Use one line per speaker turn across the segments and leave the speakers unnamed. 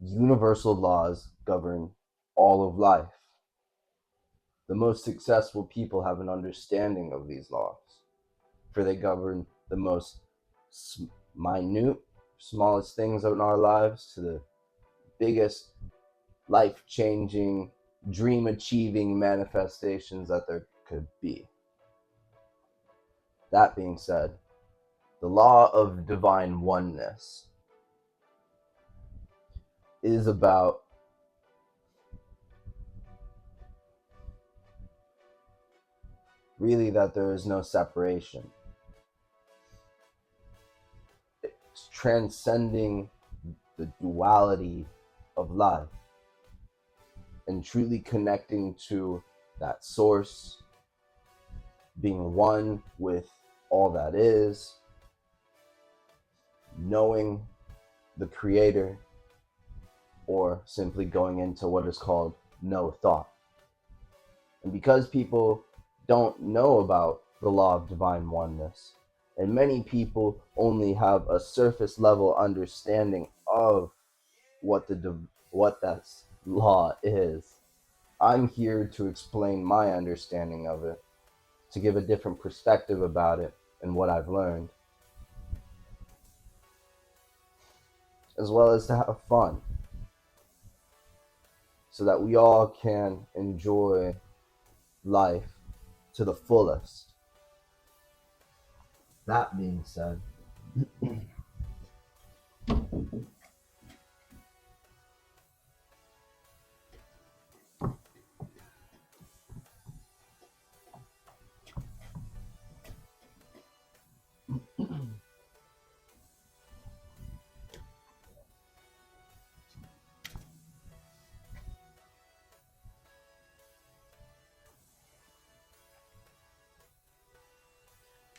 Universal laws govern all of life. The most successful people have an understanding of these laws, for they govern the most minute, smallest things in our lives to the biggest life-changing, dream-achieving manifestations that there could be. That being said, the law of divine oneness is about really that there is no separation. It's transcending the duality of life and truly connecting to that source, being one with all that is, knowing the creator, or simply going into what is called no thought. And because people don't know about the law of divine oneness, and many people only have a surface level understanding of what that law is, I'm here to explain my understanding of it, to give a different perspective about it and what I've learned, as well as to have fun, so that we all can enjoy life to the fullest. That being said,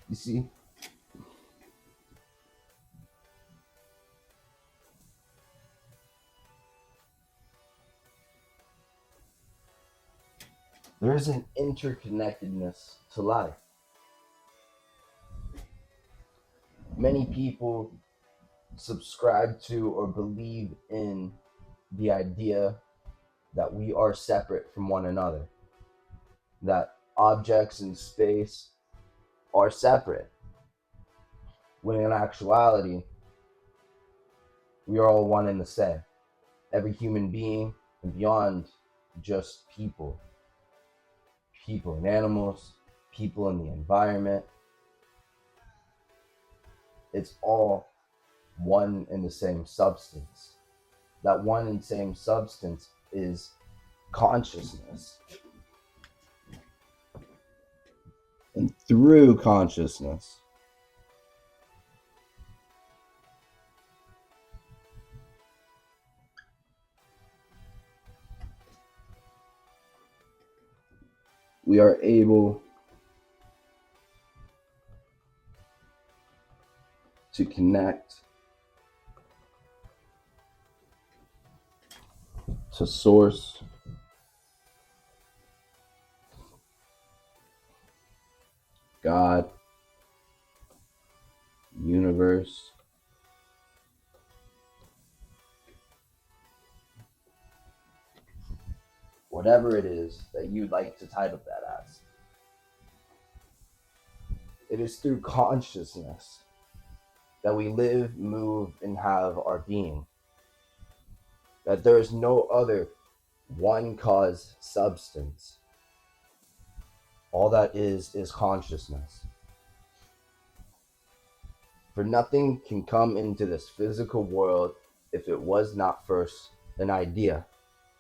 you see, there is an interconnectedness to life. Many people subscribe to or believe in the idea that we are separate from one another, that objects in space are separate, when in actuality, we are all one and the same. Every human being, and beyond just people and animals, people in the environment, it's all one and the same substance. That one and same substance is consciousness. And through consciousness, we are able to connect to source, God, universe, whatever it is that you'd like to title that as. It is through consciousness that we live, move, and have our being. That there is no other one cause substance. All that is consciousness. For nothing can come into this physical world if it was not first an idea,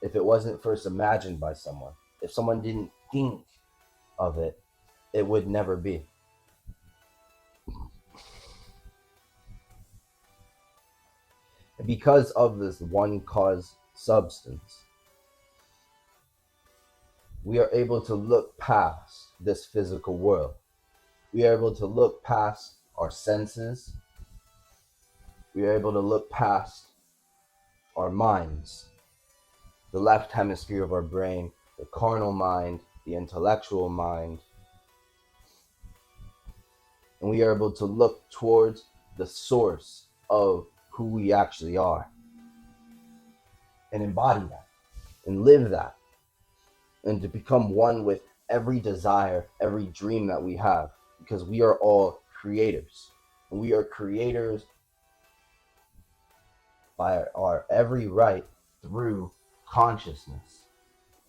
if it wasn't first imagined by someone. If someone didn't think of it, it would never be. And because of this one cause substance, we are able to look past this physical world. We are able to look past our senses. We are able to look past our minds, the left hemisphere of our brain, the carnal mind, the intellectual mind. And we are able to look towards the source of who we actually are. and embody that and live that, and to become one with every desire, every dream that we have, because we are all creators. And we are creators by our every right through consciousness,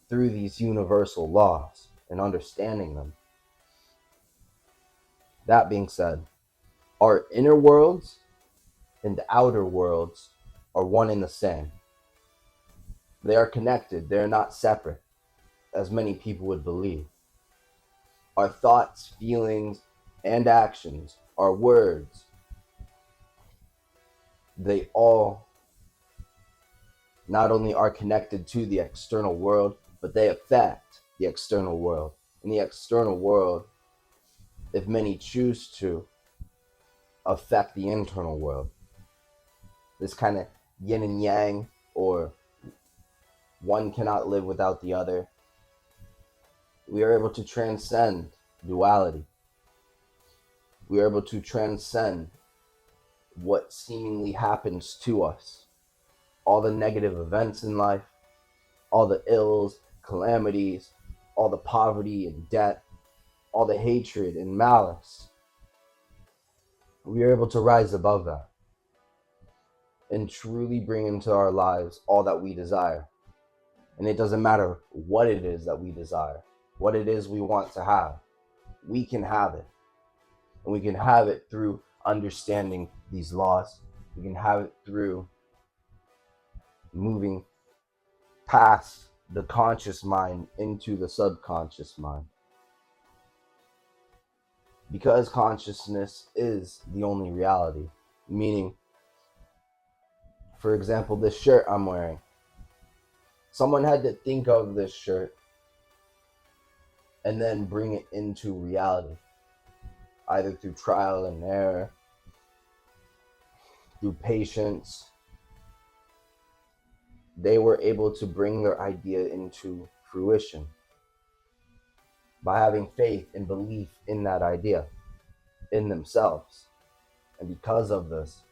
through these universal laws and understanding them. That being said, our inner worlds and outer worlds are one and the same. They are connected, they're not separate, as many people would believe. Our thoughts, feelings, and actions, our words, they all not only are connected to the external world, but they affect the external world. And the external world, if many choose to, affect the internal world. This kind of yin and yang, or one cannot live without the other. We are able to transcend duality. We are able to transcend what seemingly happens to us. All the negative events in life, all the ills, calamities, all the poverty and debt, all the hatred and malice. We are able to rise above that and truly bring into our lives all that we desire. And it doesn't matter what it is that we desire, what it is we want to have. We can have it. And we can have it through understanding these laws. We can have it through moving past the conscious mind into the subconscious mind. Because consciousness is the only reality. Meaning, for example, this shirt I'm wearing. Someone had to think of this shirt and then bring it into reality, either through trial and error, through patience. They were able to bring their idea into fruition by having faith and belief in that idea, in themselves. And because of this,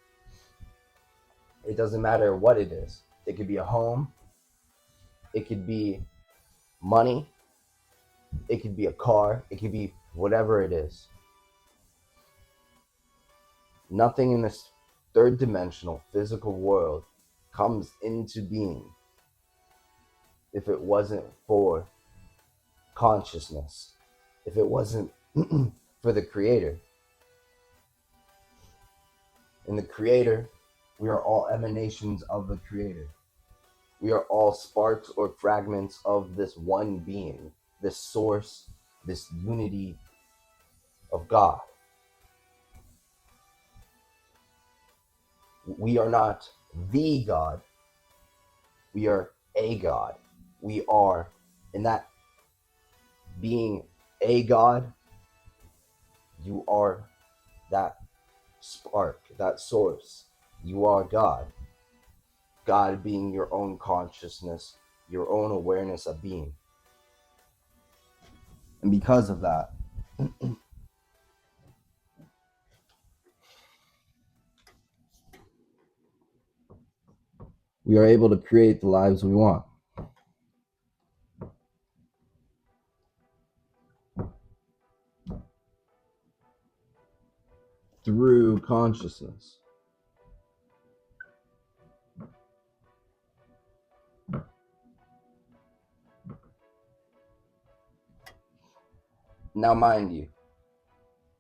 it doesn't matter what it is. It could be a home, it could be money, it could be a car, it could be whatever it is. Nothing in this third dimensional physical world comes into being if it wasn't for consciousness, if it wasn't for the creator. In the creator, we are all emanations of the creator. We are all sparks or fragments of this one being, this source, this unity of God. We are not the God. We are a God. We are, in that being a God, you are that spark, that source. You are God. God being your own consciousness, your own awareness of being. And because of that, we are able to create the lives we want. Through consciousness. Now, mind you,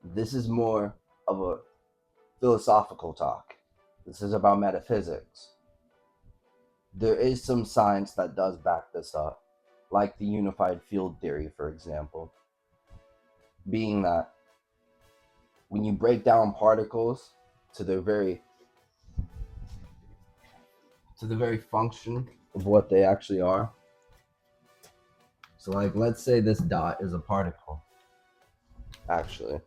this is more of a philosophical talk. This is about metaphysics. There is some science that does back this up, like the unified field theory, for example, being that when you break down particles to the very function of what they actually are. So like, let's say this dot is a particle. Actually,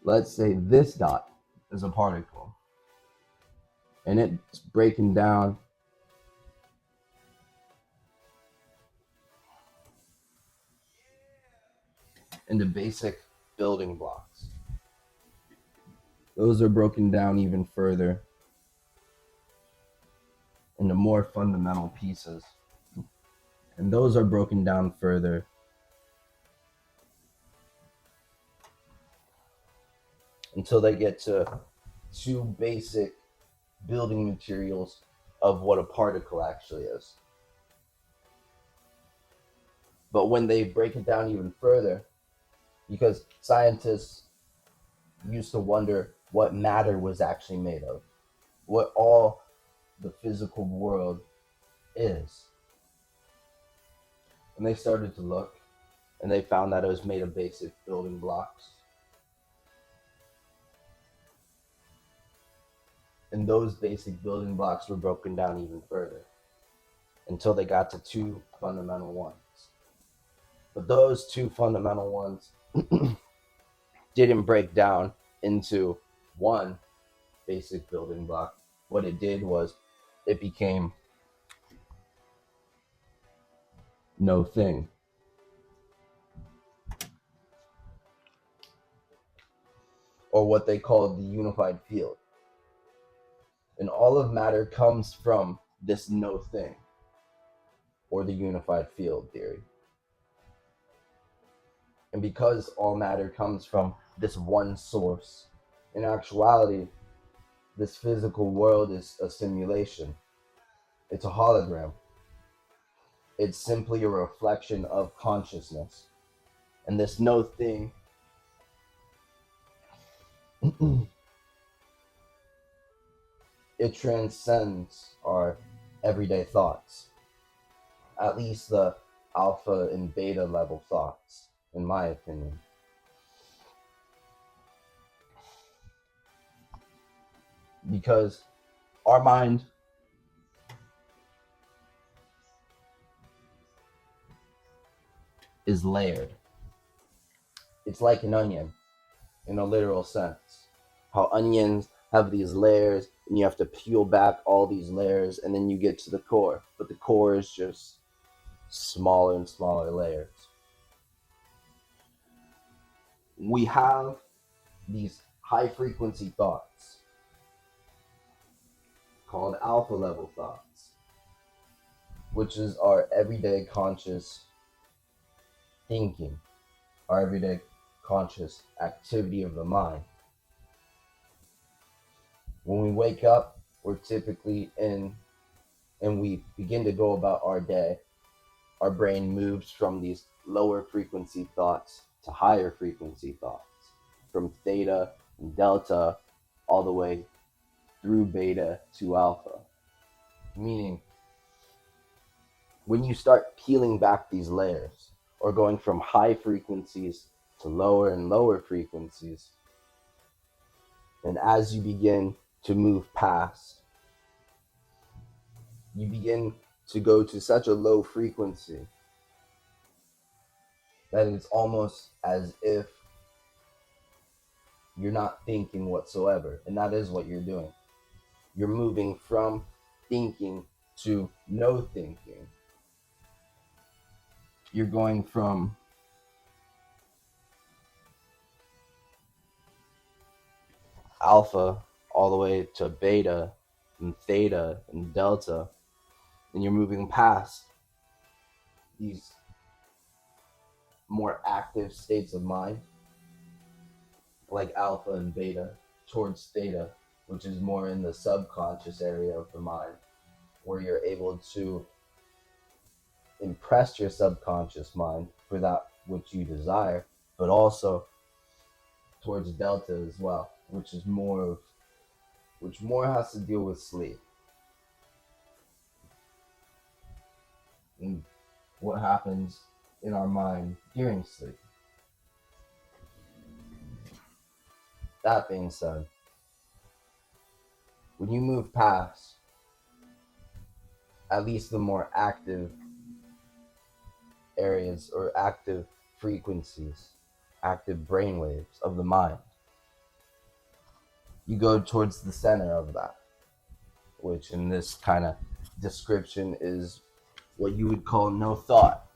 let's say this dot is a particle, and it's breaking down into basic building blocks. those are broken down even further into more fundamental pieces. And those are broken down further until they get to two basic building materials of what a particle actually is. But when they break it down even further, because scientists used to wonder what matter was actually made of, what all the physical world is. And they started to look, and they found that it was made of basic building blocks. And those basic building blocks were broken down even further until they got to two fundamental ones. But those two fundamental ones didn't break down into one basic building block. What it did was it became no thing. Or what they called the unified field. And all of matter comes from this no thing, or the unified field theory. And because all matter comes from this one source, in actuality, this physical world is a simulation. It's a hologram. It's simply a reflection of consciousness. And this no thing it transcends our everyday thoughts, at least the alpha and beta level thoughts, in my opinion. Because our mind is layered. It's like an onion in a literal sense. How onions have these layers and you have to peel back all these layers and then you get to the core. But the core is just smaller and smaller layers. We have these high frequency thoughts called alpha level thoughts, which is our everyday conscious thinking, our everyday conscious activity of the mind. When we wake up, we're typically in, and we begin to go about our day, our brain moves from these lower frequency thoughts to higher frequency thoughts, from theta and delta all the way through beta to alpha. Meaning, when you start peeling back these layers, or going from high frequencies to lower and lower frequencies, and as you begin to move past, you begin to go to such a low frequency that it's almost as if you're not thinking whatsoever. And that is what you're doing. You're moving from thinking to no thinking. You're going from alpha all the way to beta and theta and delta, and you're moving past these more active states of mind like alpha and beta towards theta, which is more in the subconscious area of the mind, where you're able to impress your subconscious mind for that which you desire, but also towards delta as well, which more has to deal with sleep and what happens in our mind during sleep. That being said, when you move past at least the more active areas or active frequencies, active brainwaves of the mind, you go towards the center of that, which in this kind of description is what you would call no thought.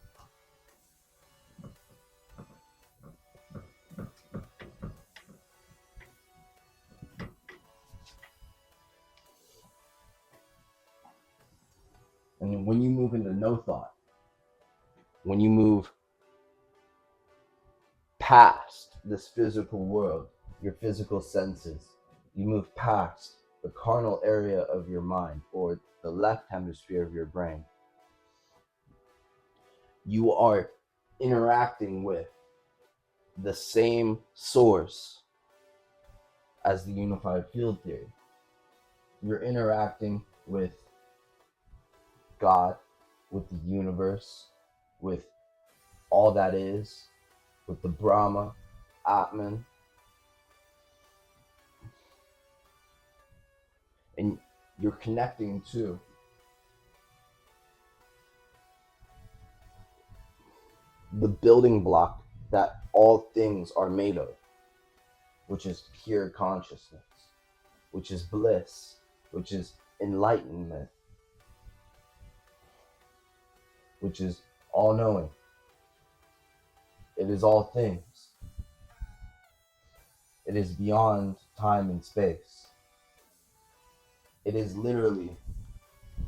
And when you move into no thought, when you move past this physical world, your physical senses, you move past the carnal area of your mind or the left hemisphere of your brain, you are interacting with the same source as the unified field theory. You're interacting with God, with the universe, with all that is, with the Brahma, Atman, and you're connecting to the building block that all things are made of, which is pure consciousness, which is bliss, which is enlightenment, which is all knowing. It is all things. It is beyond time and space. It is literally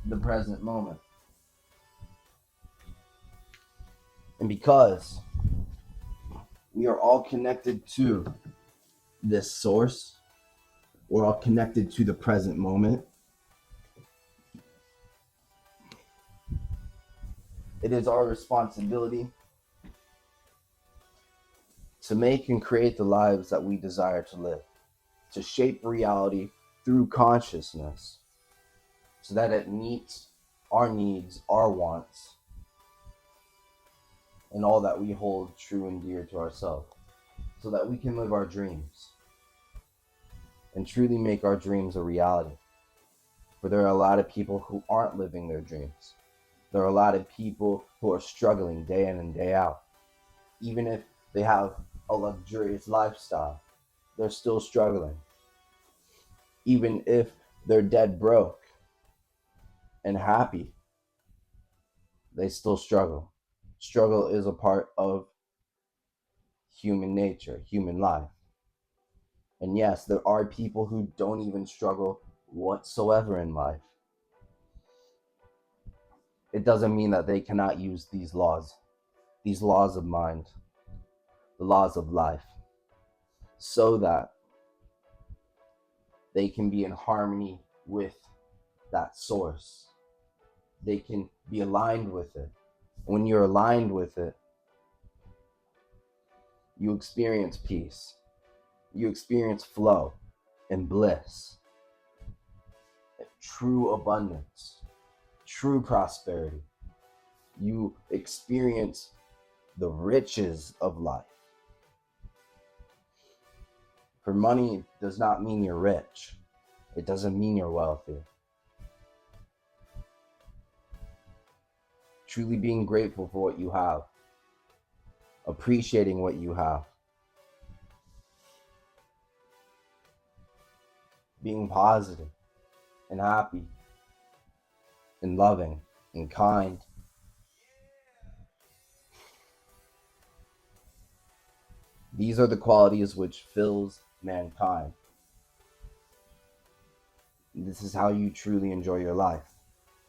the present moment. And because we are all connected to this source, we're all connected to the present moment, it is our responsibility to make and create the lives that we desire to live, to shape reality through consciousness so that it meets our needs, our wants, and all that we hold true and dear to ourselves, so that we can live our dreams and truly make our dreams a reality. For there are a lot of people who aren't living their dreams. There are a lot of people who are struggling day in and day out. Even if they have a luxurious lifestyle, they're still struggling. Even if they're dead broke and happy, they still struggle. Struggle is a part of human nature, human life. And yes, there are people who don't even struggle whatsoever in life. It doesn't mean that they cannot use these laws of mind, the laws of life, so that they can be in harmony with that source. They can be aligned with it. When you're aligned with it, you experience peace. You experience flow and bliss, true abundance, true prosperity. You experience the riches of life. For money does not mean you're rich. It doesn't mean you're wealthy. Truly being grateful for what you have, appreciating what you have, being positive and happy and loving and kind. These are the qualities which fills mankind. This is how you truly enjoy your life.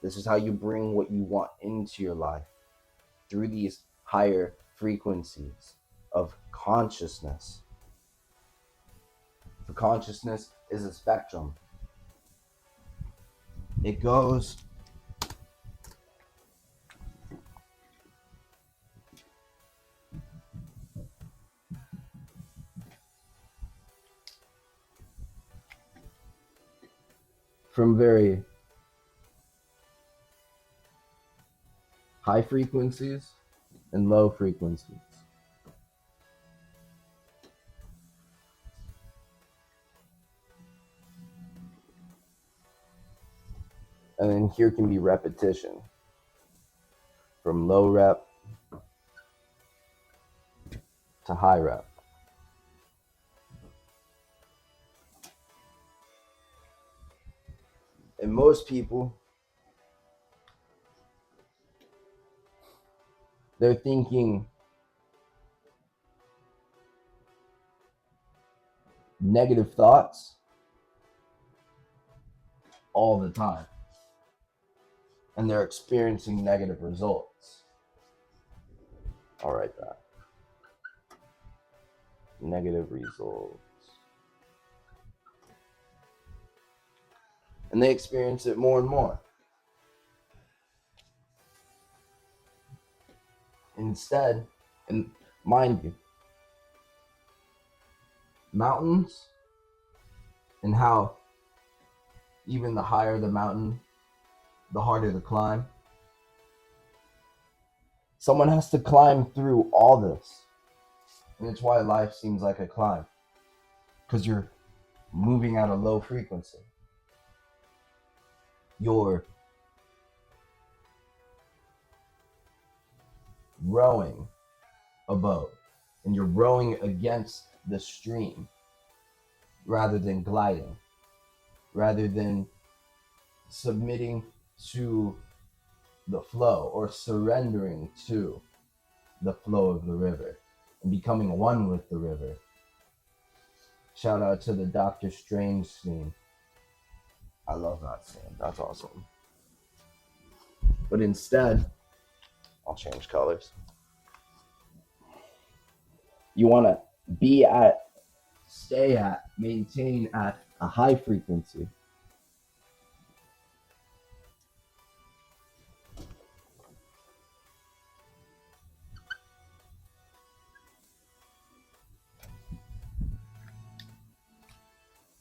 This is how you bring what you want into your life through these higher frequencies of consciousness. For consciousness is a spectrum. It goes from very high frequencies and low frequencies. And then here can be repetition from low rep to high rep. And most people, they're thinking negative thoughts all the time. and they're experiencing negative results. I'll write that. Negative results. And they experience it more and more. Instead, and mind you, mountains, and how even the higher the mountain, the harder the climb. Someone has to climb through all this. And it's why life seems like a climb. Because you're moving at a low frequency. You're rowing a boat. And you're rowing against the stream rather than gliding. Rather than submitting to the flow or surrendering to the flow of the river and becoming one with the river. Shout out to the Doctor Strange scene. I love that scene. That's awesome. But instead, I'll change colors. You want to be at, stay at, maintain at a high frequency.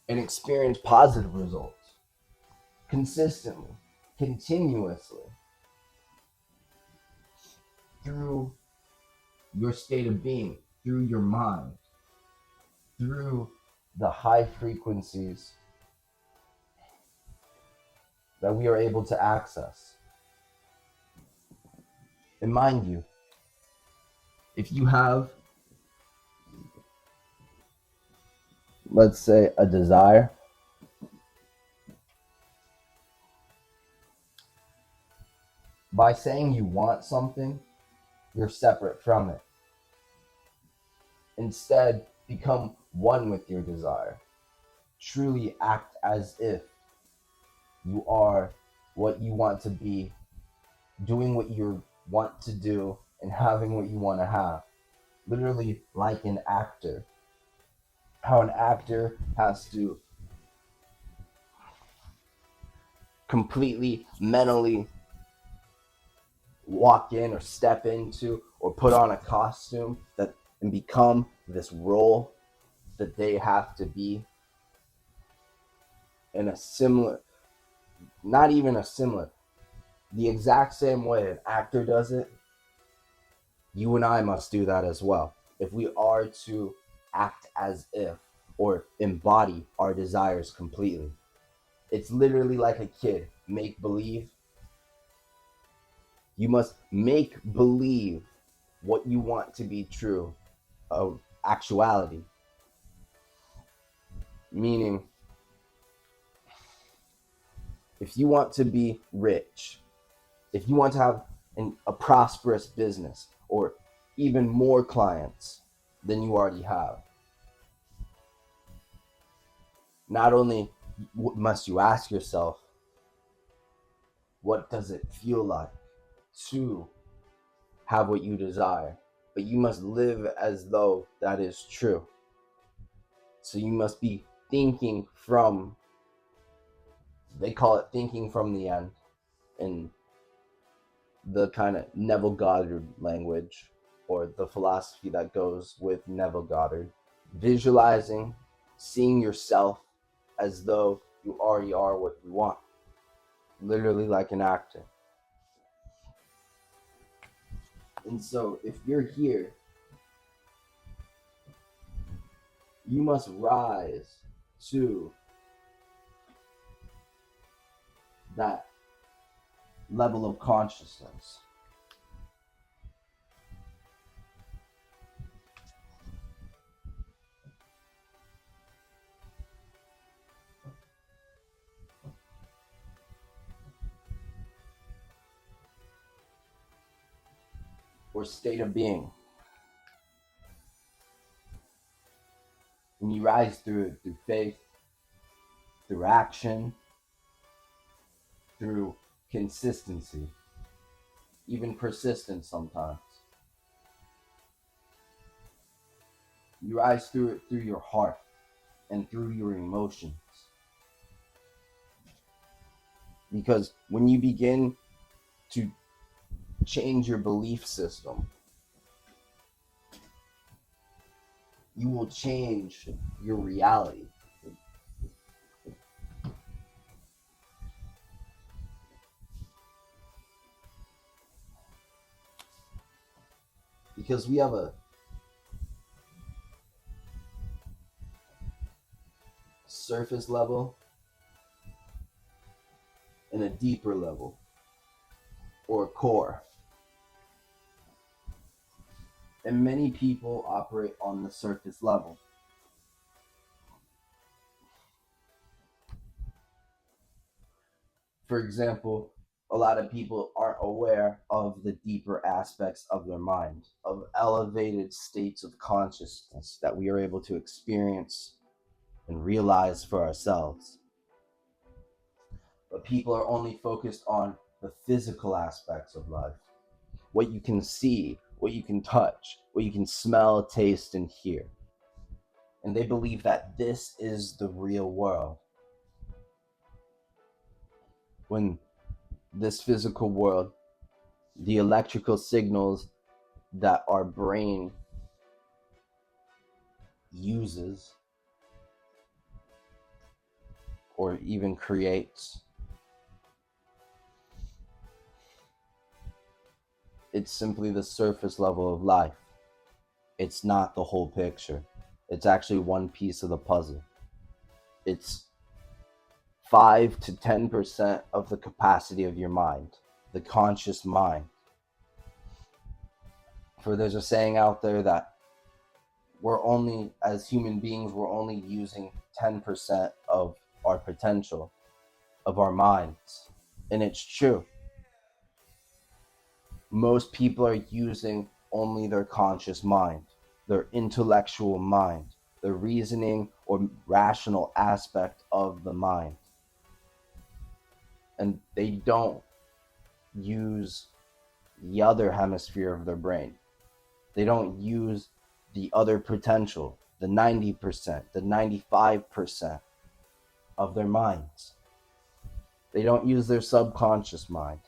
And experience positive results consistently, continuously, through your state of being, through your mind, through the high frequencies that we are able to access. And mind you, if you have, let's say, a desire, by saying you want something, you're separate from it. Instead, become one with your desire. Truly act as if you are what you want to be, doing what you want to do, and having what you want to have. Literally like an actor. How an actor has to completely mentally walk in or step into or put on a costume that and become this role that they have to be in a similar, not even a similar, the exact same way an actor does it. You and I must do that as well if we are to act as if or embody our desires completely. It's literally like a kid, make believe. You must make believe what you want to be true of actuality. Meaning, if you want to be rich, if you want to have a prosperous business or even more clients than you already have, not only must you ask yourself, what does it feel like to have what you desire? But you must live as though that is true. So you must be thinking from, they call it thinking from the end in the kind of Neville Goddard language, or the philosophy that goes with Neville Goddard. Visualizing, seeing yourself as though you already are what you want. Literally like an actor. And so if you're here, you must rise to that level of consciousness. Or state of being. And you rise through faith, through action, through consistency, even persistence sometimes. You rise through it through your heart and through your emotions. Because when you begin to change your belief system, you will change your reality. Because we have a surface level and a deeper level, or core. And many people operate on the surface level. For example, a lot of people aren't aware of the deeper aspects of their mind, of elevated states of consciousness that we are able to experience and realize for ourselves. But people are only focused on the physical aspects of life, what you can see, what you can touch, what you can smell, taste, and hear. And they believe that this is the real world. When this physical world, the electrical signals that our brain uses or even creates, it's simply the surface level of life. It's not the whole picture. It's actually one piece of the puzzle. It's 5 to 10% of the capacity of your mind, the conscious mind. For there's a saying out there that we're only, as human beings, we're only using 10% of our potential, of our minds. And it's true. Most people are using only their conscious mind, their intellectual mind, the reasoning or rational aspect of the mind. And they don't use the other hemisphere of their brain. They don't use the other potential, the 90%, the 95% of their minds. They don't use their subconscious mind.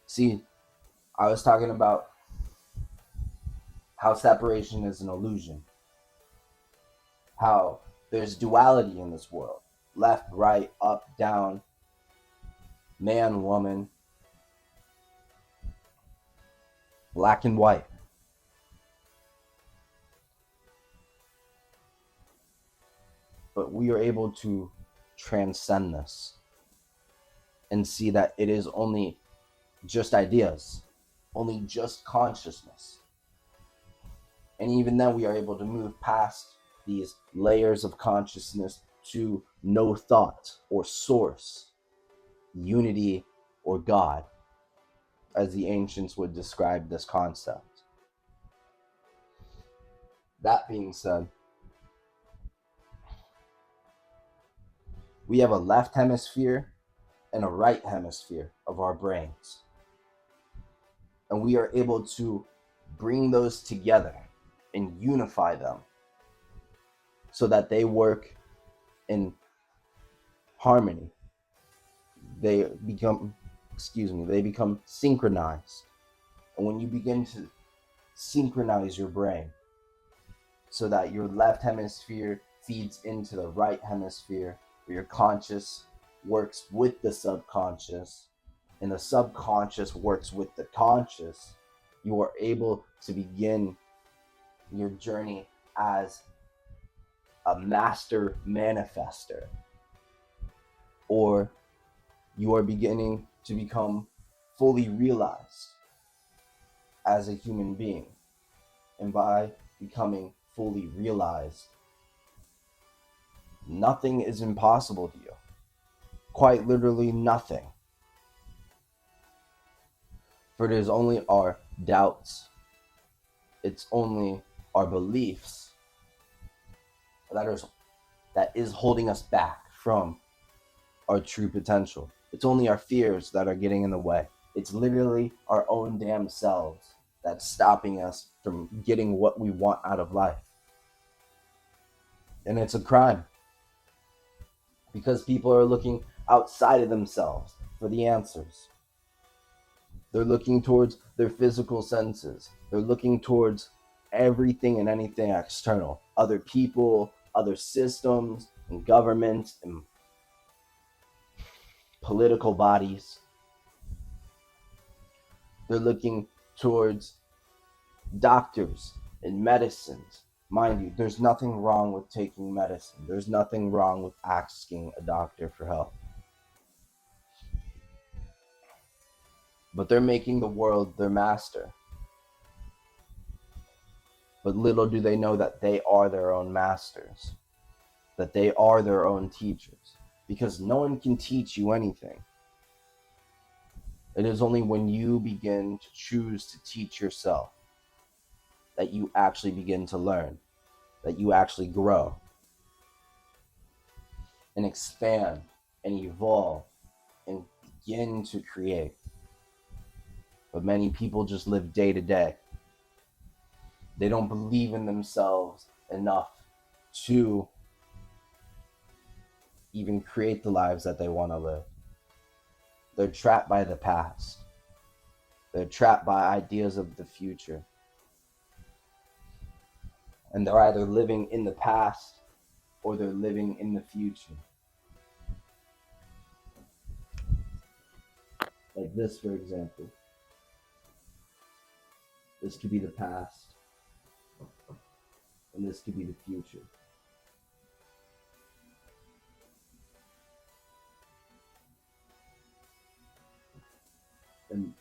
See, I was talking about how separation is an illusion, how there's duality in this world, left, right, up, down, man, woman, black and white. But we are able to transcend this and see that it is only just ideas, only just consciousness. And even then, we are able to move past these layers of consciousness to no thought or source, unity or God, as the ancients would describe this concept. That being said, we have a left hemisphere and a right hemisphere of our brains. And we are able to bring those together and unify them so that they work in harmony. They become, they become synchronized. And when you begin to synchronize your brain so that your left hemisphere feeds into the right hemisphere, where your conscious works with the subconscious and the subconscious works with the conscious, you are able to begin your journey as a master manifester, or you are beginning to become fully realized as a human being. And by becoming fully realized, nothing is impossible to you. Quite literally nothing. For it is only our doubts, it's only our beliefs that is holding us back from our true potential. It's only our fears that are getting in the way. It's literally our own damn selves that's stopping us from getting what we want out of life. And it's a crime because people are looking outside of themselves for the answers. They're looking towards their physical senses. They're looking towards everything and anything external, other people, other systems, and governments, and political bodies. They're looking towards doctors and medicines. Mind you, there's nothing wrong with taking medicine. There's nothing wrong with asking a doctor for help. But they're making the world their master. But little do they know that they are their own masters, that they are their own teachers, because no one can teach you anything. It is only when you begin to choose to teach yourself that you actually begin to learn, that you actually grow and expand and evolve and begin to create. But many people just live day to day. They don't believe in themselves enough to even create the lives that they want to live. They're trapped by the past. They're trapped by ideas of the future. And they're either living in the past or they're living in the future. Like this, for example. This could be the past, and this could be the future. And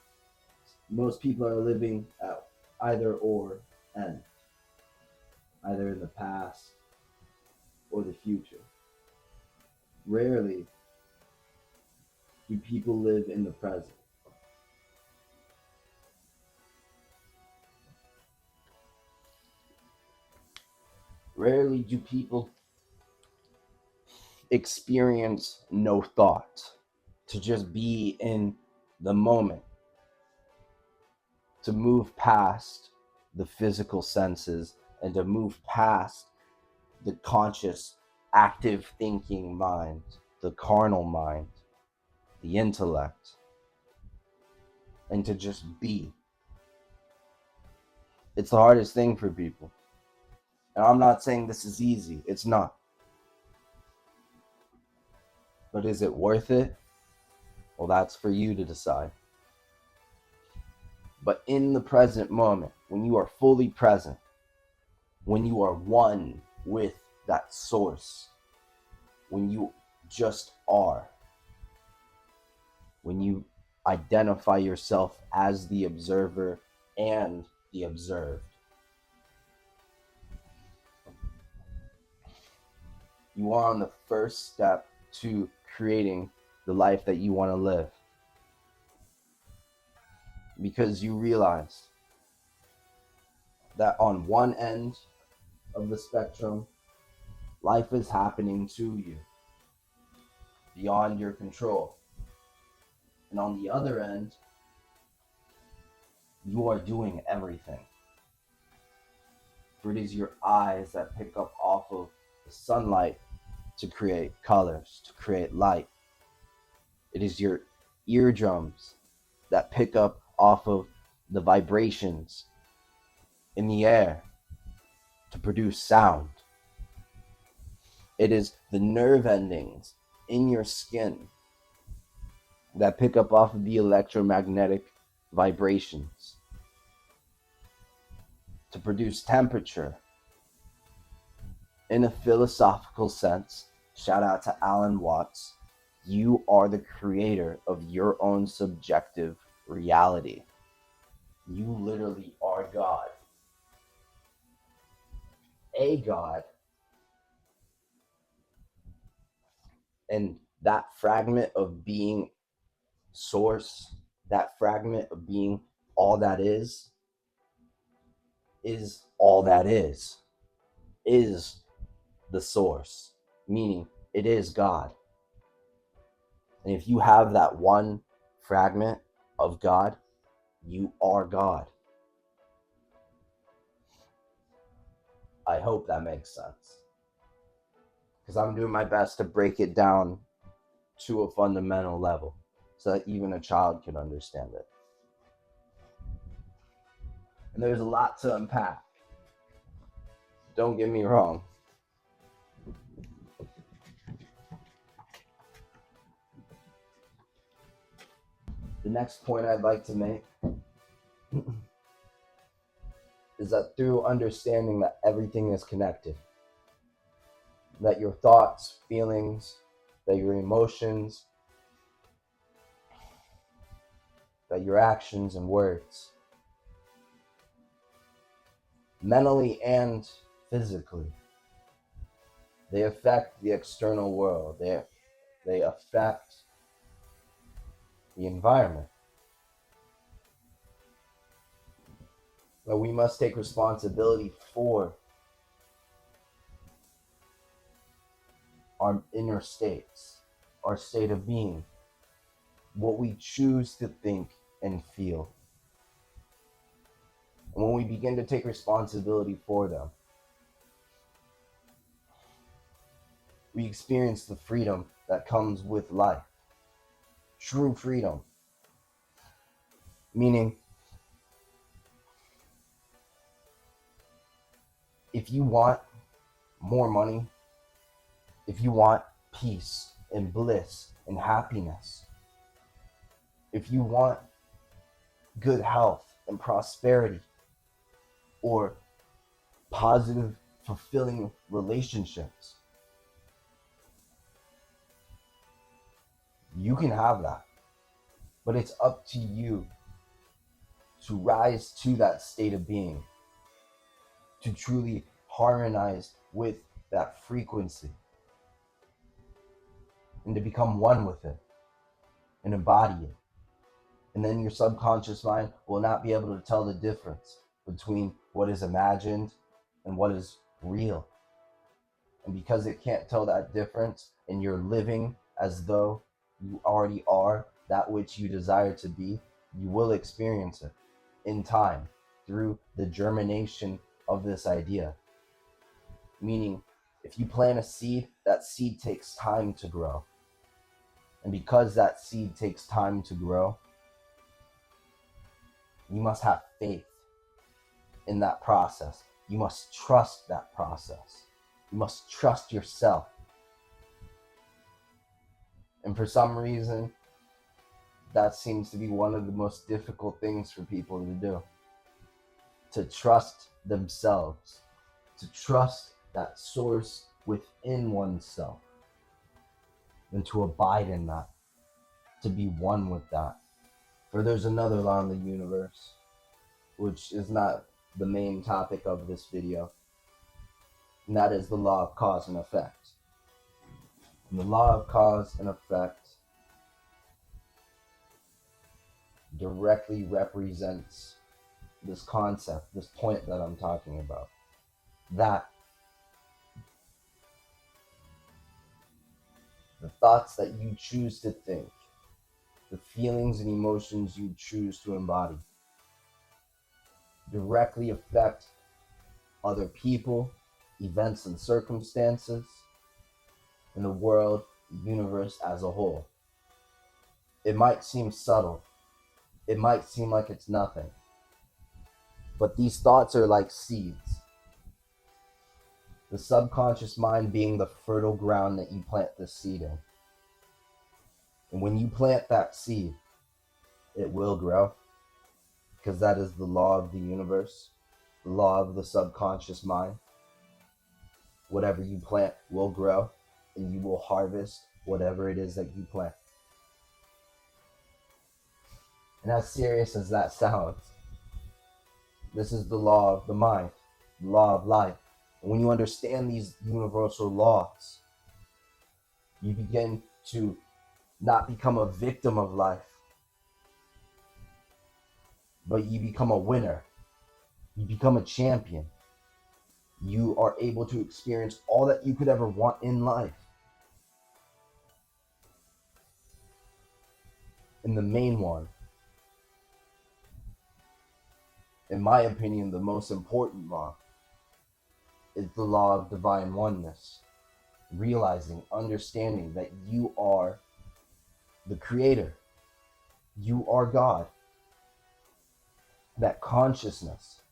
most people are living at either or end, either in the past or the future. Rarely do people live in the present. Rarely do people experience no thought, to just be in the moment, to move past the physical senses and to move past the conscious, active thinking mind, the carnal mind, the intellect, and to just be. It's the hardest thing for people. And I'm not saying this is easy, it's not. But is it worth it? Well, that's for you to decide. But in the present moment, when you are fully present, when you are one with that source, when you just are, when you identify yourself as the observer and the observed, you are on the first step to creating the life that you want to live. Because you realize that on one end of the spectrum, life is happening to you beyond your control. And on the other end, you are doing everything. For it is your eyes that pick up off of the sunlight to create colors, to create light. It is your eardrums that pick up off of the vibrations in the air to produce sound. It is the nerve endings in your skin that pick up off of the electromagnetic vibrations to produce temperature. In a philosophical sense, shout out to Alan Watts, you are the creator of your own subjective reality. You literally are God. A God. And that fragment of being source, that fragment of being all that is all that is the source, meaning it is God. And if you have that one fragment of God, you are God. I hope that makes sense, because I'm doing my best to break it down to a fundamental level so that even a child can understand it. And there's a lot to unpack. Don't get me wrong. The next point I'd like to make is that through understanding that everything is connected, that your thoughts, feelings, that your emotions, that your actions and words, mentally and physically, they affect the external world. They affect the environment. But we must take responsibility for our inner states, our state of being, what we choose to think and feel. And when we begin to take responsibility for them, we experience the freedom that comes with life. True freedom. Meaning, if you want more money, if you want peace and bliss and happiness, if you want good health and prosperity, or positive, fulfilling relationships, you can have that. But it's up to you to rise to that state of being, to truly harmonize with that frequency, and to become one with it and embody it. And then your subconscious mind will not be able to tell the difference between what is imagined and what is real. And because it can't tell that difference, and you're living as though you already are that which you desire to be, you will experience it in time through the germination of this idea. Meaning, if you plant a seed, that seed takes time to grow. And because that seed takes time to grow, you must have faith in that process. You must trust that process. You must trust yourself. And for some reason, that seems to be one of the most difficult things for people to do. To trust themselves. To trust that source within oneself. And to abide in that. To be one with that. For there's another law in the universe, which is not the main topic of this video, and that is the law of cause and effect. And the law of cause and effect directly represents this concept, this point that I'm talking about. That the thoughts that you choose to think, the feelings and emotions you choose to embody, directly affect other people, events and circumstances, and the world, the universe as a whole. It might seem subtle. It might seem like it's nothing. But these thoughts are like seeds. The subconscious mind being the fertile ground that you plant the seed in. And when you plant that seed, it will grow. Because that is the law of the universe, the law of the subconscious mind. Whatever you plant will grow, and you will harvest whatever it is that you plant. And as serious as that sounds, this is the law of the mind, the law of life. And when you understand these universal laws, you begin to not become a victim of life, but you become a winner. You become a champion. You are able to experience all that you could ever want in life. And the main one, in my opinion, the most important law, is the law of divine oneness. Realizing, understanding that you are the creator, you are God. That consciousness,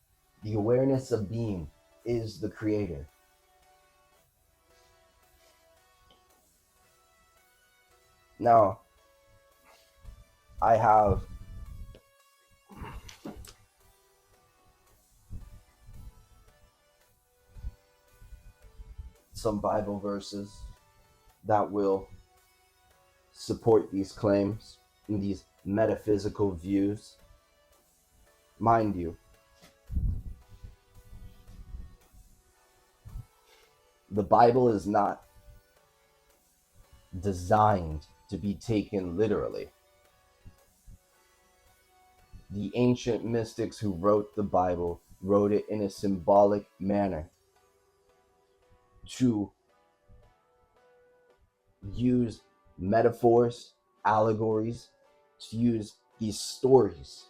the awareness of being, is the creator. Now, I have some Bible verses that will support these claims and these metaphysical views. Mind you, the Bible is not designed to be taken literally. The ancient mystics who wrote the Bible wrote it in a symbolic manner to use metaphors, allegories, to use these stories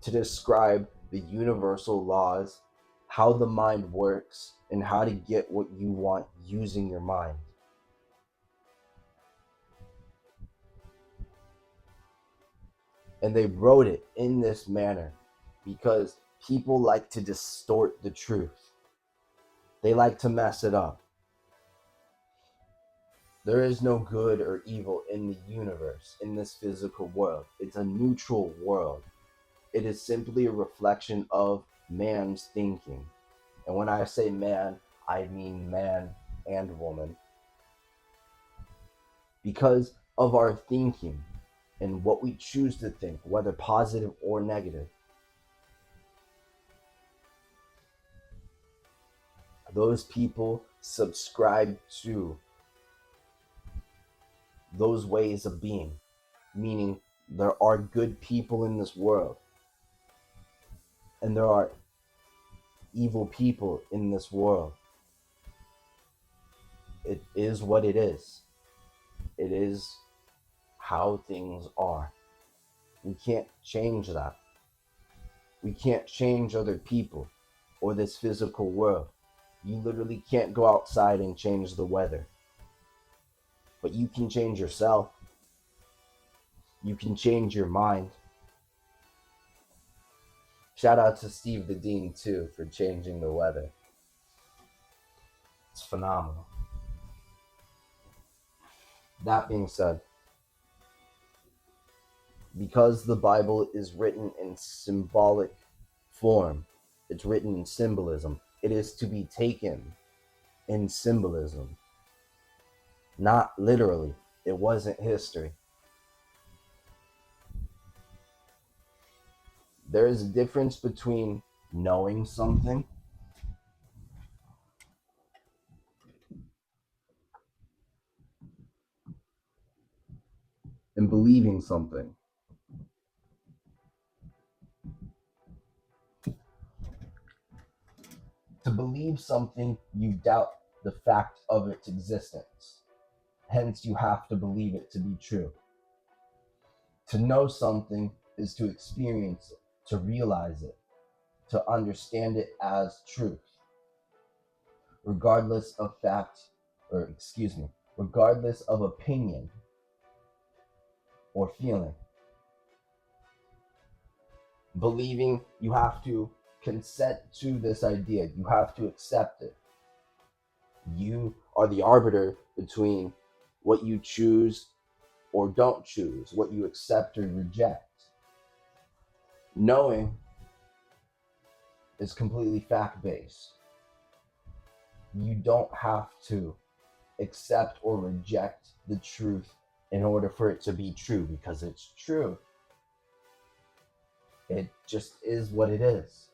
to describe the universal laws, how the mind works, and how to get what you want using your mind. And they wrote it in this manner because people like to distort the truth. They like to mess it up. There is no good or evil in the universe, in this physical world. It's a neutral world. It is simply a reflection of man's thinking. And when I say man, I mean man and woman. Because of our thinking and what we choose to think, whether positive or negative, those people subscribe to those ways of being, meaning there are good people in this world and there are evil people in this world. It is what it is. It is how things are. We can't change that. We can't change other people or this physical world. You literally can't go outside and change the weather. But you can change yourself. You can change your mind. Shout out to Steve the Dean too for changing the weather. It's phenomenal. That being said, because the Bible is written in symbolic form, it's written in symbolism, it is to be taken in symbolism, not literally. It wasn't history. There is a difference between knowing something and believing something. To believe something, you doubt the fact of its existence. Hence, you have to believe it to be true. To know something is to experience it, to realize it, to understand it as truth, regardless of fact, regardless of opinion or feeling. Believing, you have to consent to this idea, you have to accept it. You are the arbiter between what you choose or don't choose, what you accept or reject. Knowing is completely fact-based. You don't have to accept or reject the truth in order for it to be true, because it's true. It just is what it is.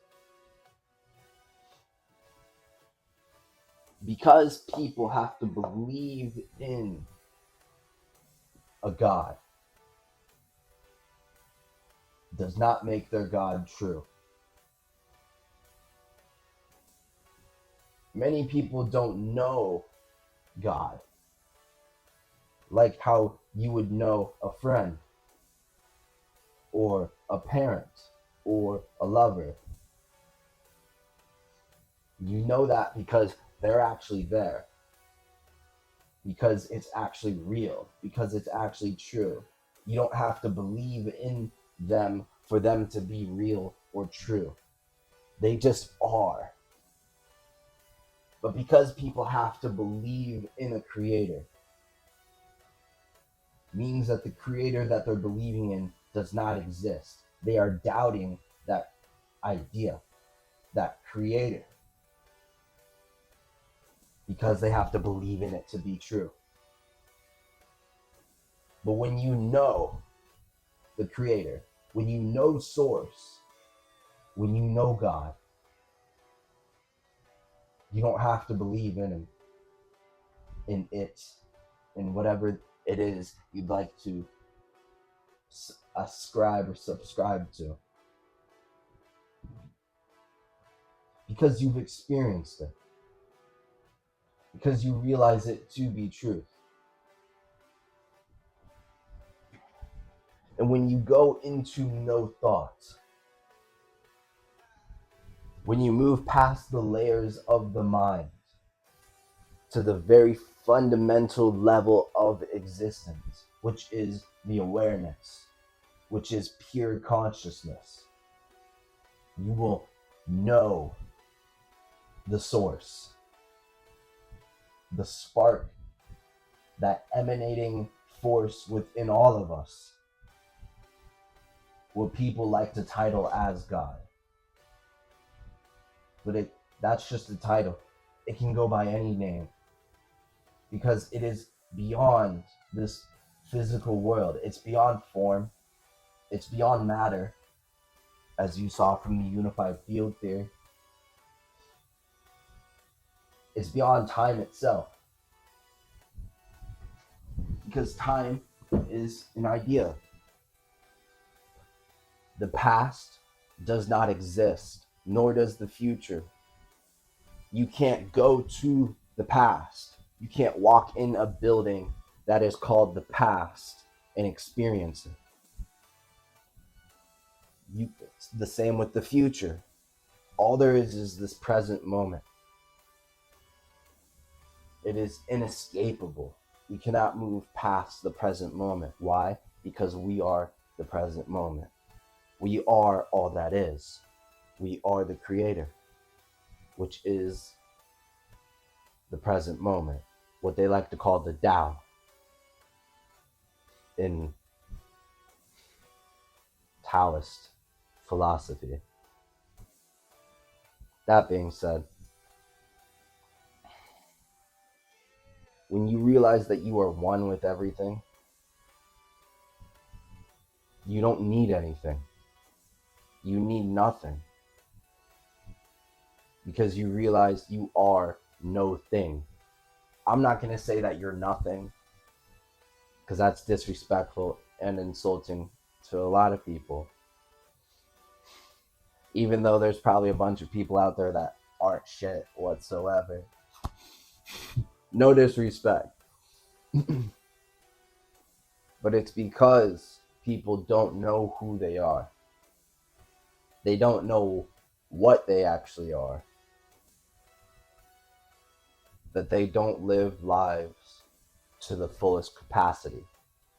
Because people have to believe in a God does not make their God true. Many people don't know God like how you would know a friend. or a parent or a lover. You know that because they're actually there, because it's actually real, because it's actually true. You don't have to believe in them for them to be real or true. They just are. But because people have to believe in a creator, means that the creator that they're believing in does not exist. They are doubting that idea, that creator, because they have to believe in it to be true. But when you know the creator, when you know source, when you know God, you don't have to believe in him, in it, in whatever it is you'd like to ascribe or subscribe to, because you've experienced it, because you realize it to be truth. And when you go into no thoughts, when you move past the layers of the mind to the very fundamental level of existence, which is the awareness, which is pure consciousness, you will know the source, the spark, that emanating force within all of us, what people like to title as God. But that's just a title. It can go by any name, because it is beyond this physical world. It's beyond form. It's beyond matter, as you saw from the unified field theory. It's beyond time itself, because time is an idea. The past does not exist, nor does the future. You can't go to the past. You can't walk in a building that is called the past and experience it. It's the same with the future. All there is this present moment. It is inescapable. We cannot move past the present moment. Why? Because we are the present moment. We are all that is. We are the creator, which is the present moment. What they like to call the Tao in Taoist philosophy. That being said, when you realize that you are one with everything, you don't need anything. You need nothing. Because you realize you are no thing. I'm not going to say that you're nothing, because that's disrespectful and insulting to a lot of people. Even though there's probably a bunch of people out there that aren't shit whatsoever. No disrespect. But it's because people don't know who they are. They don't know what they actually are. That they don't live lives to the fullest capacity.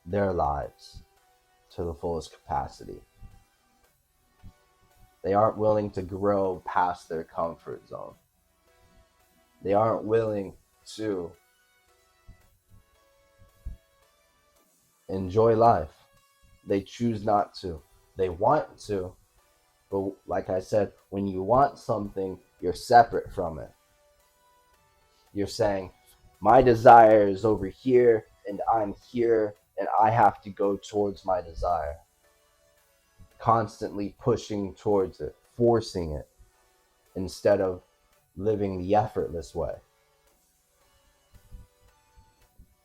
Their lives to the fullest capacity. They aren't willing to grow past their comfort zone. They aren't willing to enjoy life. They choose not to. They want to, but like I said, when you want something, you're separate from it. You're saying, my desire is over here, and I'm here, and I have to go towards my desire. Constantly pushing towards it, forcing it, instead of living the effortless way.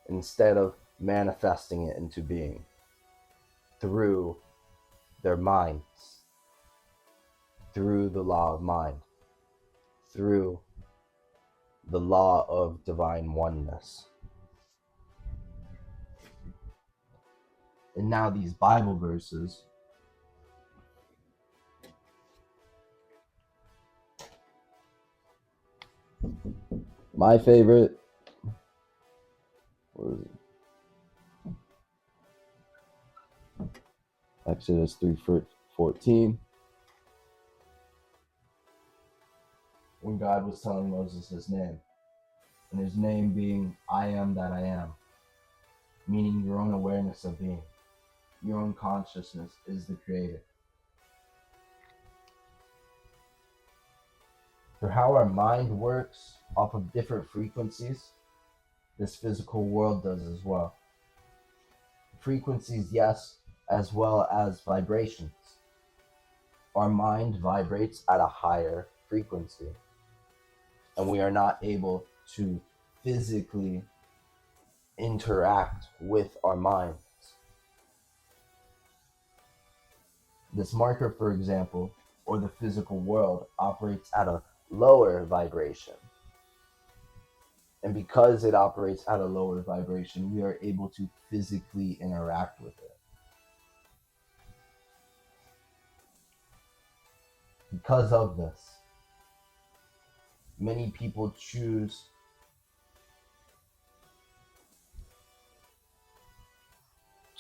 Instead of manifesting it into being through their minds, through the law of mind, through the law of divine oneness. And now these Bible verses My favorite was Exodus 3:14, when God was telling Moses his name, and his name being I am that I am, meaning your own awareness of being. Your own consciousness is the creator. For how our mind works off of different frequencies, this physical world does as well. Frequencies, yes, as well as vibrations. Our mind vibrates at a higher frequency, and we are not able to physically interact with our minds. This marker, for example, or the physical world, operates at a lower vibration. And because it operates at a lower vibration, we are able to physically interact with it. Because of this, many people choose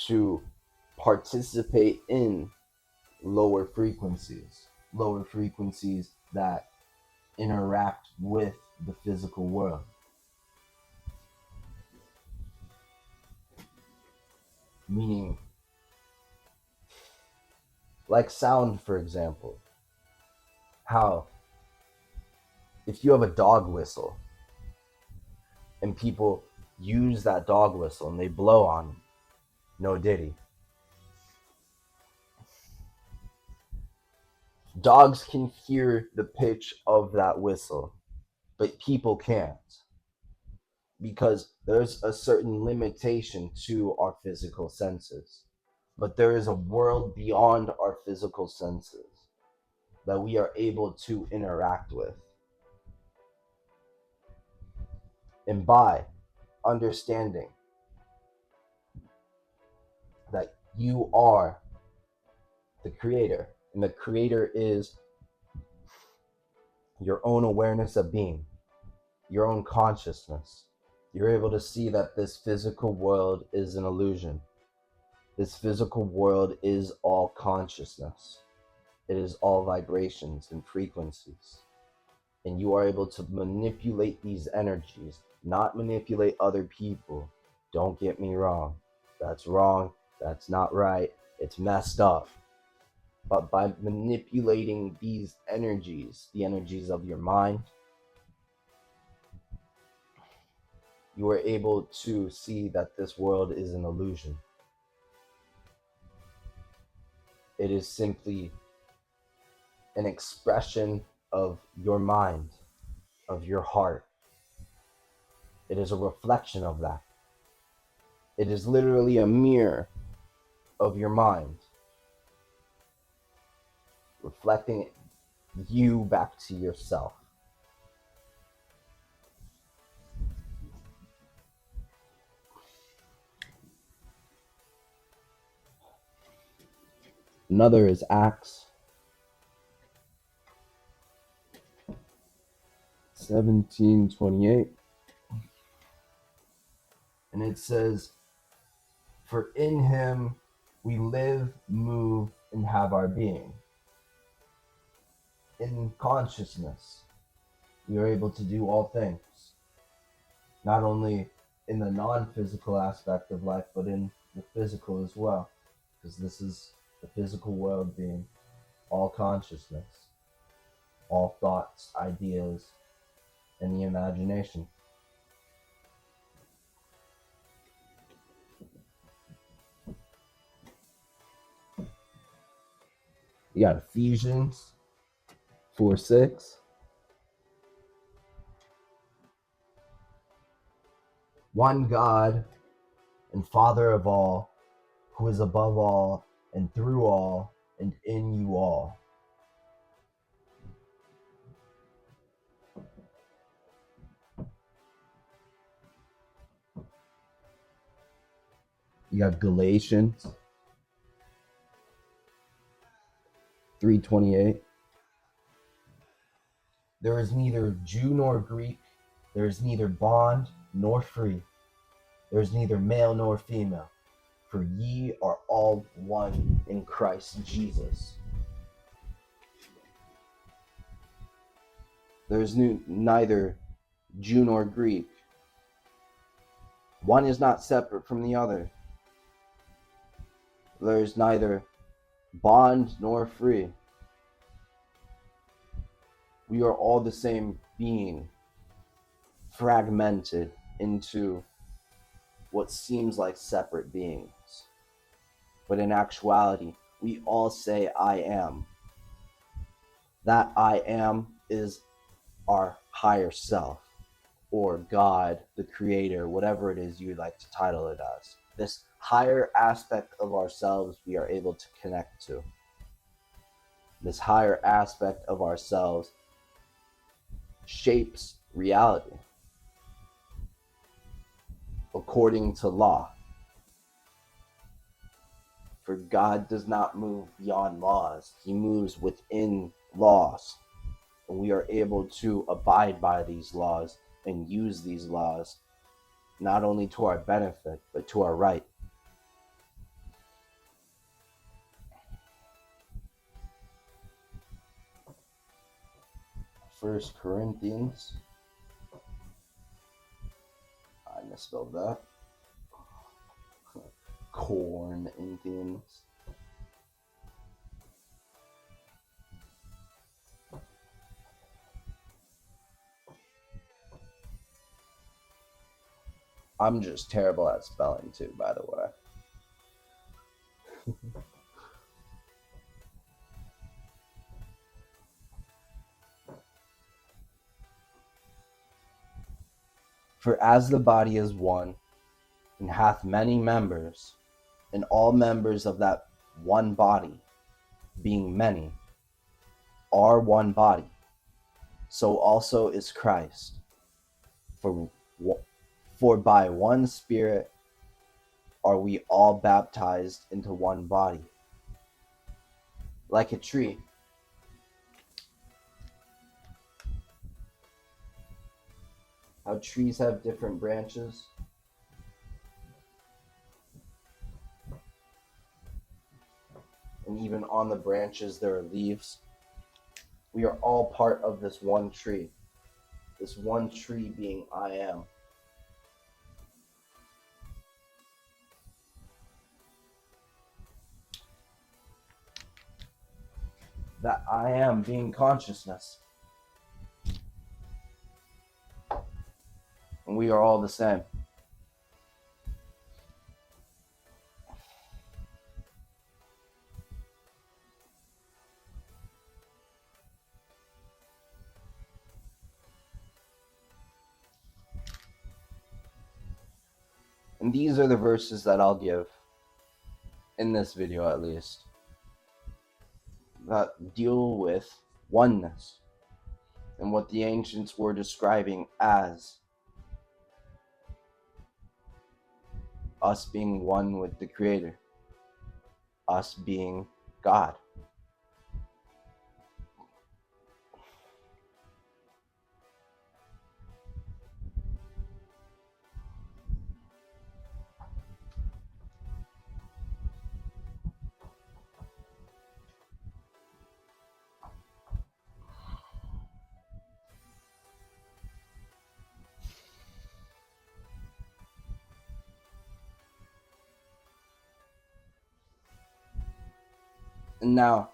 to participate in lower frequencies that interact with the physical world. Meaning, like sound, for example, how if you have a dog whistle and people use that dog whistle and they blow on it, no diddy. Dogs can hear the pitch of that whistle, but people can't, because there's a certain limitation to our physical senses. But there is a world beyond our physical senses that we are able to interact with. And by understanding that you are the creator, and the creator is your own awareness of being, your own consciousness, you're able to see that this physical world is an illusion. This physical world is all consciousness. It is all vibrations and frequencies. And you are able to manipulate these energies, not manipulate other people. Don't get me wrong. That's wrong. That's not right. It's messed up. But by manipulating these energies, the energies of your mind, you are able to see that this world is an illusion. It is simply an expression of your mind, of your heart. It is a reflection of that. It is literally a mirror of your mind, reflecting you back to yourself. Another is Acts 17:28. And it says, "For in him we live, move, and have our being." In consciousness, we are able to do all things, not only in the non-physical aspect of life, but in the physical as well, because this is the physical world being all consciousness, all thoughts, ideas, and the imagination. You got Ephesians 4:6. One God and Father of all, who is above all and through all and in you all. You got Galatians 3:28. There is neither Jew nor Greek, there is neither bond nor free, there is neither male nor female, for ye are all one in Christ Jesus. There is neither Jew nor Greek. One is not separate from the other. There is neither bond nor free. We are all the same being, fragmented into what seems like separate beings. But in actuality, we all say I am. That I am is our higher self, or God, the creator, whatever it is you like to title it as. This higher aspect of ourselves we are able to connect to. This higher aspect of ourselves shapes reality according to law. For God does not move beyond laws. He moves within laws. And we are able to abide by these laws and use these laws not only to our benefit, but to our right. First Corinthians, I misspelled that. Corinthians. I'm just terrible at spelling too, by the way. For as the body is one, and hath many members, and all members of that one body, being many, are one body, so also is Christ. For by one Spirit are we all baptized into one body. Like a tree, how trees have different branches, and even on the branches there are leaves. We are all part of this one tree. This one tree being I am. That I am being consciousness. And we are all the same. And these are the verses that I'll give, in this video at least, that deal with oneness and what the ancients were describing as us being one with the Creator, us being God. And now,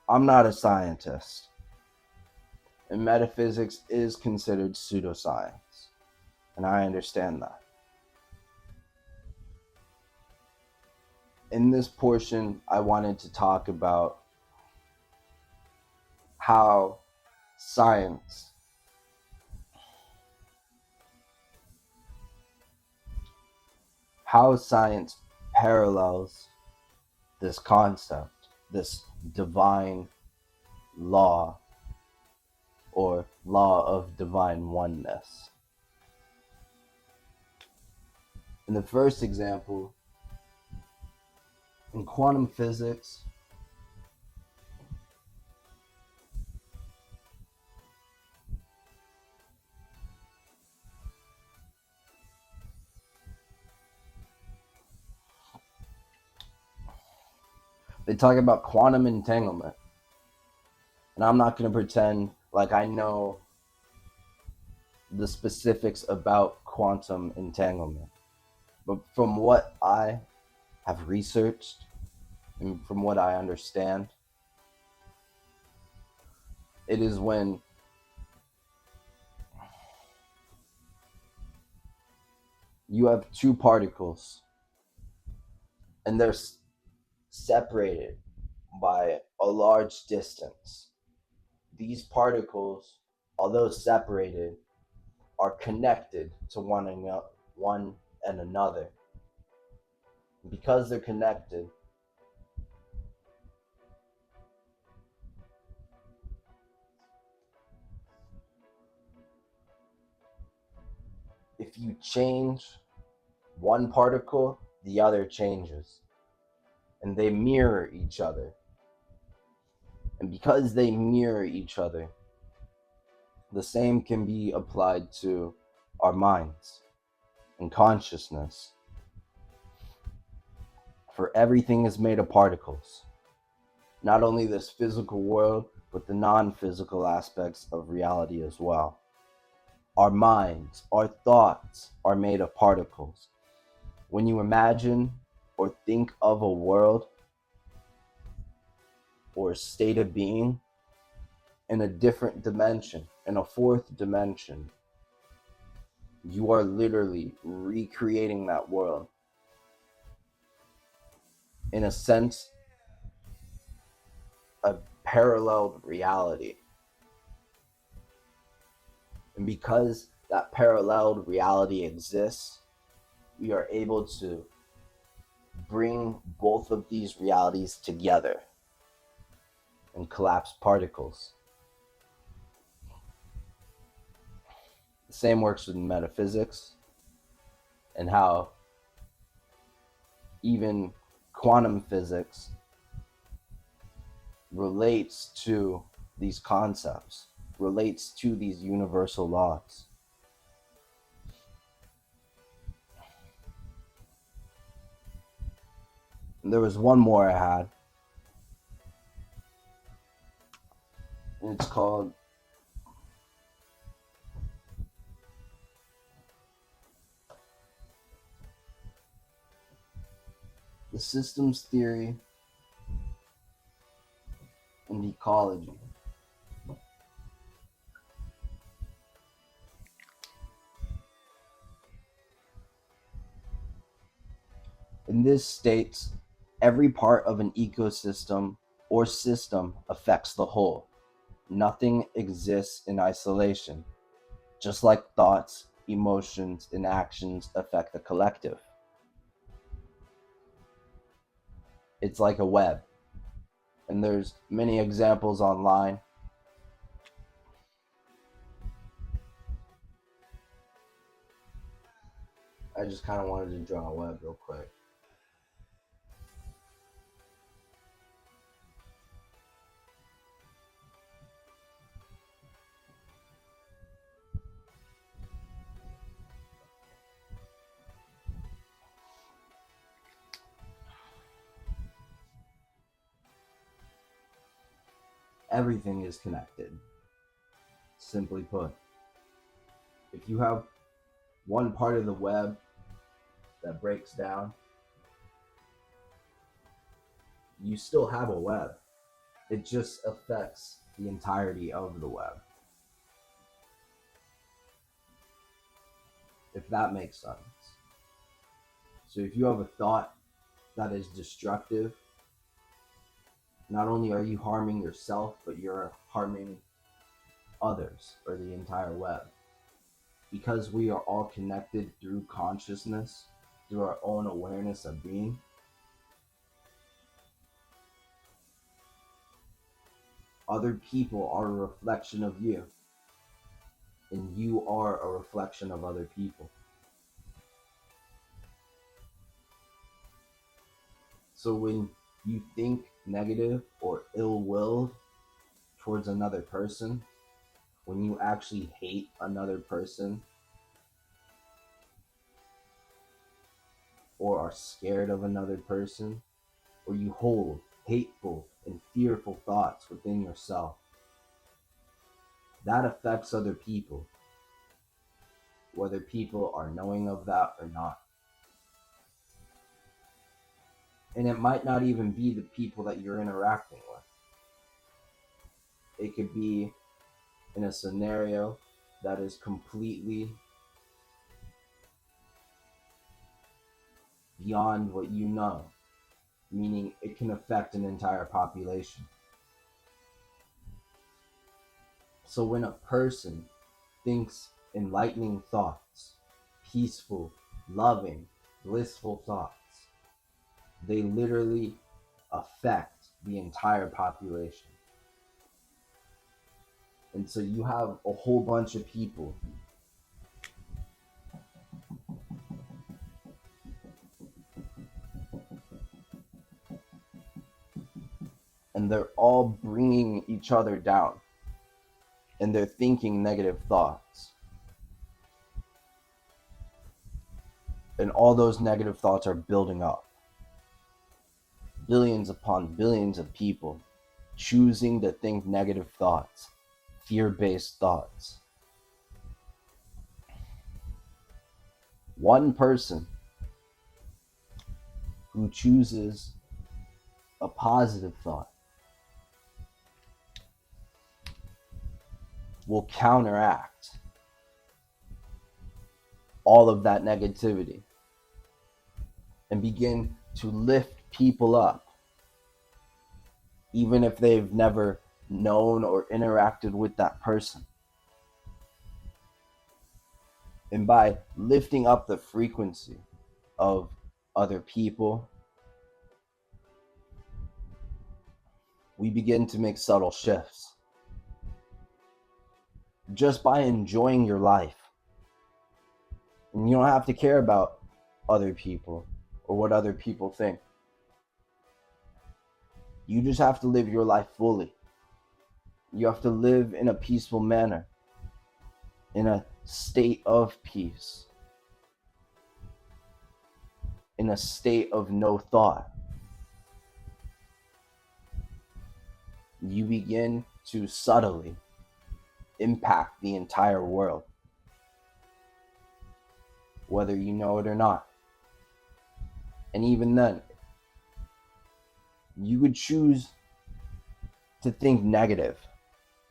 I'm not a scientist, and metaphysics is considered pseudoscience, and I understand that. In this portion, I wanted to talk about how science parallels this concept, this divine law, or law of divine oneness. In the first example, in quantum physics, They talk about quantum entanglement. And I'm not going to pretend like I know the specifics about quantum entanglement. But from what I have researched and from what I understand, it is when you have two particles and they're separated by a large distance. These particles, although separated, are connected to one and another. Because they're connected, if you change one particle, the other changes, and they mirror each other. And because they mirror each other, the same can be applied to our minds and consciousness. For everything is made of particles. Not only this physical world, but the non-physical aspects of reality as well. Our minds, our thoughts are made of particles. When you imagine or think of a world or a state of being in a different dimension, in a fourth dimension, you are literally recreating that world. In a sense, a parallel reality. And because that paralleled reality exists, we are able to bring both of these realities together and collapse particles. The same works with metaphysics and how even quantum physics relates to these concepts, relates to these universal laws. And there was one more I had, and it's called the systems theory and ecology. And this states every part of an ecosystem or system affects the whole. Nothing exists in isolation, just like thoughts, emotions, and actions affect the collective. It's like a web, and there's many examples online. I just kind of wanted to draw a web real quick. Everything is connected, simply put. If you have one part of the web that breaks down, you still have a web. It just affects the entirety of the web. If that makes sense. So if you have a thought that is destructive, not only are you harming yourself, but you're harming others or the entire web. Because we are all connected through consciousness, through our own awareness of being, other people are a reflection of you, and you are a reflection of other people. So when you think negative or ill-willed towards another person, when you actually hate another person or are scared of another person, or you hold hateful and fearful thoughts within yourself, that affects other people, whether people are knowing of that or not. And it might not even be the people that you're interacting with. It could be in a scenario that is completely beyond what you know, meaning it can affect an entire population. So when a person thinks enlightening thoughts, peaceful, loving, blissful thoughts, they literally affect the entire population. And so you have a whole bunch of people and they're all bringing each other down and they're thinking negative thoughts. And all those negative thoughts are building up. Billions upon billions of people choosing to think negative thoughts, fear-based thoughts. One person who chooses a positive thought will counteract all of that negativity and begin to lift people up, even if they've never known or interacted with that person. And by lifting up the frequency of other people, we begin to make subtle shifts. Just by enjoying your life. And you don't have to care about other people or what other people think. You just have to live your life fully. You have to live in a peaceful manner, in a state of peace, in a state of no thought. You begin to subtly impact the entire world, whether you know it or not. And even then, you could choose to think negative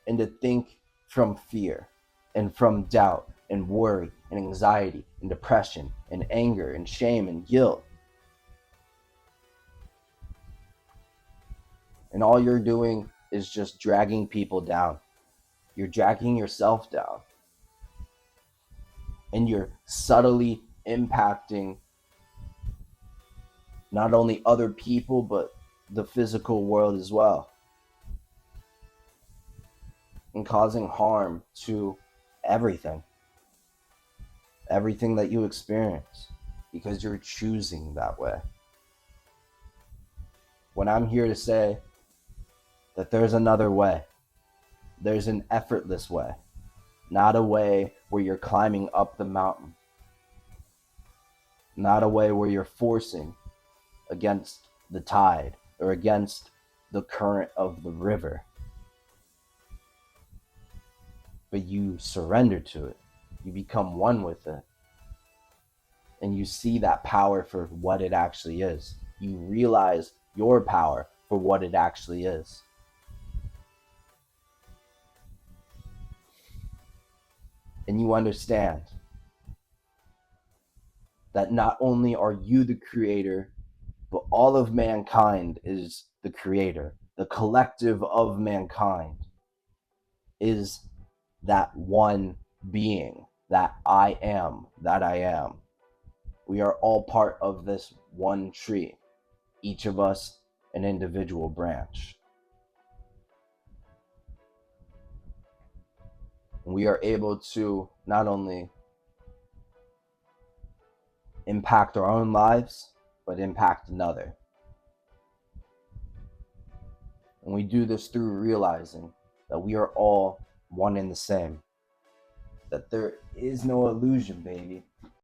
and to think from fear and from doubt and worry and anxiety and depression and anger and shame and guilt. And all you're doing is just dragging people down. You're dragging yourself down. And you're subtly impacting not only other people, but the physical world as well. And causing harm to everything. Everything that you experience. Because you're choosing that way. When I'm here to say that there's another way. There's an effortless way. Not a way where you're climbing up the mountain. Not a way where you're forcing against the tide or against the current of the river. But you surrender to it. You become one with it. And you see that power for what it actually is. You realize your power for what it actually is. And you understand that not only are you the creator, but all of mankind is the creator. The collective of mankind is that one being, that I am, that I am. We are all part of this one tree, each of us an individual branch. We are able to not only impact our own lives, but impact another. And we do this through realizing that we are all one and the same. That there is no illusion, baby.